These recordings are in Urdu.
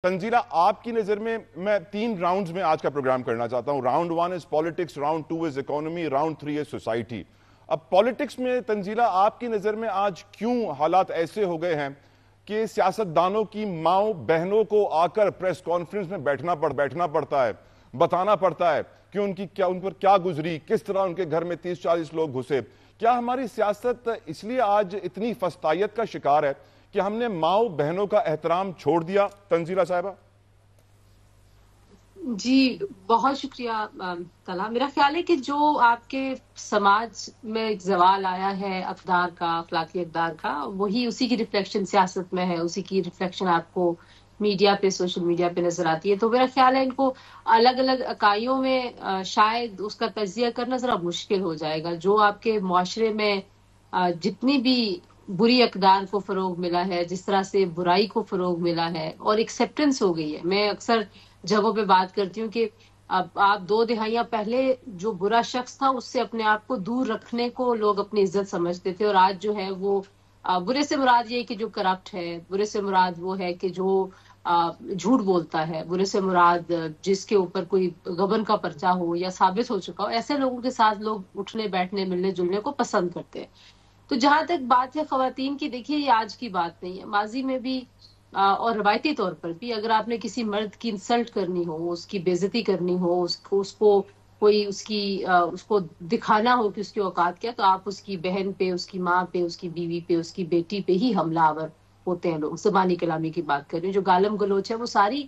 تنزیلہ، آپ کی نظر میں 3 راؤنڈز میں آج کا پروگرام کرنا چاہتا ہوں. Round 1 is politics, round 2 is economy, round 3 is society. اب پالیٹکس میں تنزیلہ آپ کی نظر میں آج کیوں حالات ایسے ہو گئے ہیں کہ سیاستدانوں کی ماؤں بہنوں کو آ کر پریس کانفرنس میں بیٹھنا پڑتا ہے، بتانا پڑتا ہے کہ ان پر کیا گزری، کس طرح ان کے گھر میں 30-40 لوگ گھسے. کیا ہماری سیاست اس لیے آج اتنی فسطائیت کا شکار ہے کہ ہم نے ماؤں بہنوں کا احترام چھوڑ دیا؟ تنزیلہ صاحبہ جی بہت شکریہ طلحہ. میرا خیال ہے کہ جو آپ کے سماج میں ایک زوال آیا ہے اقدار کا، اخلاقی اقدار کا، وہی اسی کی ریفلیکشن سیاست میں ہے، اسی کی ریفلیکشن آپ کو میڈیا پہ، سوشل میڈیا پہ نظر آتی ہے. تو میرا خیال ہے ان کو الگ الگ اکائیوں میں شاید اس کا تجزیہ کرنا ذرا مشکل ہو جائے گا. جو آپ کے معاشرے میں جتنی بھی بری اقدار کو فروغ ملا ہے، جس طرح سے برائی کو فروغ ملا ہے اور ایکسیپٹنس ہو گئی ہے. میں اکثر جگہوں پہ بات کرتی ہوں کہ اب آپ 2 دہائیاں پہلے جو برا شخص تھا اس سے اپنے آپ کو دور رکھنے کو لوگ اپنی عزت سمجھتے تھے، اور آج جو ہے وہ برے سے مراد یہ کہ جو کرپٹ ہے، برے سے مراد وہ ہے کہ جو جھوٹ بولتا ہے، برے سے مراد جس کے اوپر کوئی غبن کا پرچہ ہو یا ثابت ہو چکا ہو، ایسے لوگوں کے ساتھ لوگ اٹھنے بیٹھنے ملنے جلنے کو پسند کرتے ہیں. تو جہاں تک بات ہے خواتین کی، دیکھیے یہ آج کی بات نہیں ہے، ماضی میں بھی اور روایتی طور پر بھی اگر آپ نے کسی مرد کی انسلٹ کرنی ہو، اس کی بے عزتی کرنی ہو، اس کو کوئی اس کو دکھانا ہو کہ اس کی اوقات کیا، تو آپ اس کی بہن پہ، اس کی ماں پہ، اس کی بیوی پہ، اس کی بیٹی پہ ہی حملہ آور ہوتے ہیں لوگ. زبانی کلامی کی بات کر رہے ہیں، جو گالم گلوچ ہے وہ ساری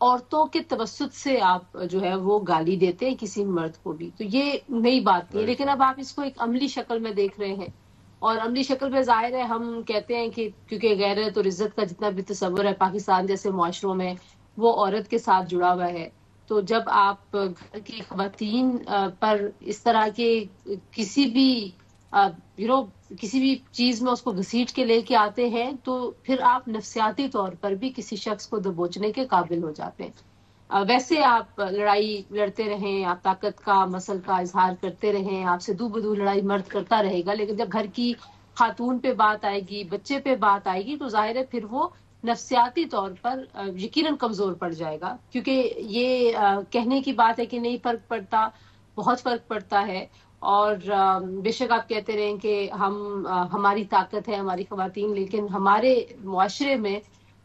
عورتوں کے توسط سے آپ جو ہے وہ گالی دیتے ہیں کسی مرد کو بھی. تو یہ نئی بات نہیں ہے، لیکن اب آپ اس کو ایک عملی شکل میں دیکھ رہے ہیں، اور عملی شکل میں ظاہر ہے ہم کہتے ہیں کہ کیونکہ غیرت اور عزت کا جتنا بھی تصور ہے پاکستان جیسے معاشروں میں، وہ عورت کے ساتھ جڑا ہوا ہے. تو جب آپ گھر کی خواتین پر اس طرح کے کسی بھی کسی بھی چیز میں اس کو گھسیٹ کے لے کے آتے ہیں، تو پھر آپ نفسیاتی طور پر بھی کسی شخص کو دبوچنے کے قابل ہو جاتے ہیں. ویسے آپ لڑائی لڑتے رہیں، آپ طاقت کا مسل کا اظہار کرتے رہیں، آپ سے دو بدو لڑائی مرد کرتا رہے گا، لیکن جب گھر کی خاتون پہ بات آئے گی، بچے پہ بات آئے گی، تو ظاہر ہے پھر وہ نفسیاتی طور پر یقیناً کمزور پڑ جائے گا. کیونکہ یہ کہنے کی بات ہے کہ نہیں فرق پڑتا، بہت فرق پڑتا ہے. اور بے شک آپ کہتے رہیں کہ ہماری طاقت ہے ہماری خواتین، لیکن ہمارے معاشرے میں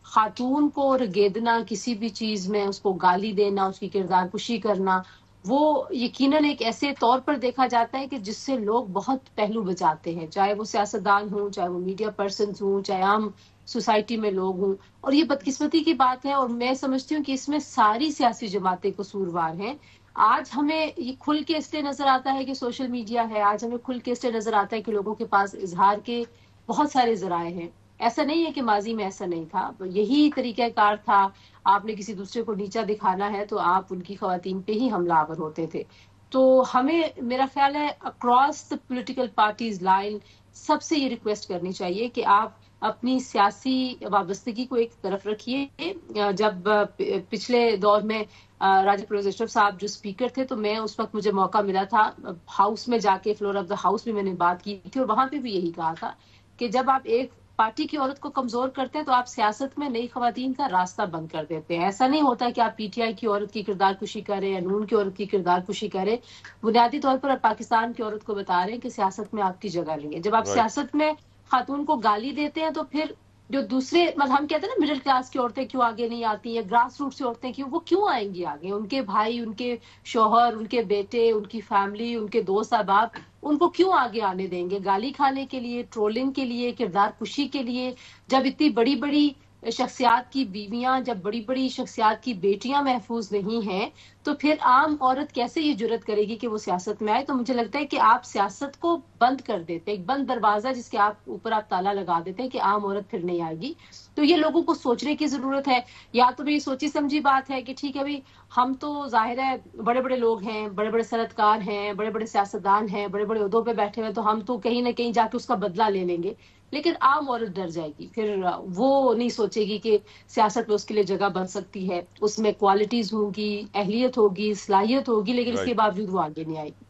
خاتون کو رگیدنا، کسی بھی چیز میں اس کو گالی دینا، اس کی کردار کشی کرنا، وہ یقیناً ایک ایسے طور پر دیکھا جاتا ہے کہ جس سے لوگ بہت پہلو بچاتے ہیں، چاہے وہ سیاستدان ہوں، چاہے وہ میڈیا پرسنز ہوں، چاہے عام سوسائٹی میں لوگ ہوں. اور یہ بدقسمتی کی بات ہے، اور میں سمجھتی ہوں کہ اس میں ساری سیاسی جماعتیں قصوروار ہیں. آج ہمیں یہ کھل کے اس لیے نظر آتا ہے کہ سوشل میڈیا ہے، آج ہمیں کھل کے اس لیے نظر آتا ہے کہ لوگوں کے پاس اظہار کے بہت سارے ذرائع ہیں. ایسا نہیں ہے کہ ماضی میں ایسا نہیں تھا، یہی طریقہ کار تھا. آپ نے کسی دوسرے کو نیچا دکھانا ہے تو آپ ان کی خواتین پہ ہی حملہ آور ہوتے تھے. تو ہمیں میرا خیال ہے across the political parties line سب سے یہ ریکویسٹ کرنی چاہیے کہ آپ اپنی سیاسی وابستگی کو ایک طرف رکھیے. جب پچھلے دور میں راجہ پرویز اشرف صاحب جو اسپیکر تھے، تو میں اس وقت مجھے موقع ملا تھا ہاؤس میں جا کے، فلور آف دا ہاؤس میں نے بات کی تھی، اور وہاں پہ بھی یہی کہا تھا کہ جب آپ ایک پارٹی کی عورت کو کمزور کرتے ہیں تو آپ سیاست میں نئی خواتین کا راستہ بند کر دیتے ہیں. ایسا نہیں ہوتا کہ آپ پی ٹی آئی کی عورت کی کردار کشی کریں یا نون کی عورت کی کردار کشی کریں. بنیادی طور پر آپ پاکستان کی عورت کو بتا رہے ہیں کہ سیاست میں آپ کی جگہ نہیں ہے. جب آپ سیاست میں خاتون کو گالی دیتے ہیں تو پھر جو دوسرے ہم کہتے ہیں نا مڈل کلاس کی عورتیں کیوں آگے نہیں آتی ہیں، گراس روٹ سے عورتیں وہ کیوں آئیں گی آگے؟ ان کے بھائی، ان کے شوہر، ان کے بیٹے، ان کی فیملی، ان کے دوست احباب ان کو کیوں آگے آنے دیں گے؟ گالی کھانے کے لیے، ٹرولنگ کے لیے، کردار کشی کے لیے. جب اتنی بڑی بڑی شخصیات کی بیویاں، جب بڑی بڑی شخصیات کی بیٹیاں محفوظ نہیں ہیں، تو پھر عام عورت کیسے یہ جرت کرے گی کہ وہ سیاست میں آئے؟ تو مجھے لگتا ہے کہ آپ سیاست کو بند کر دیتے، ایک بند دروازہ جس کے اوپر آپ تالا لگا دیتے ہیں کہ عام عورت پھر نہیں آئے گی. تو یہ لوگوں کو سوچنے کی ضرورت ہے. یا تو یہ سوچی سمجھی بات ہے کہ ٹھیک ہے بھائی، ہم تو ظاہر ہے بڑے بڑے لوگ ہیں، بڑے بڑے صنعتکار ہیں، بڑے بڑے سیاستدان ہیں، بڑے بڑے عہدوں پہ بیٹھے ہوئے، تو ہم تو کہیں نہ کہیں جا کے اس کا بدلہ لے لیں گے. لیکن عام عورت ڈر جائے گی، پھر وہ نہیں سوچے گی کہ سیاست میں اس کے لیے جگہ بن سکتی ہے. اس میں کوالٹیز ہوں گی، اہلیت ہوگی، صلاحیت ہوگی، لیکن اس کے باوجود وہ آگے نہیں آئے گی.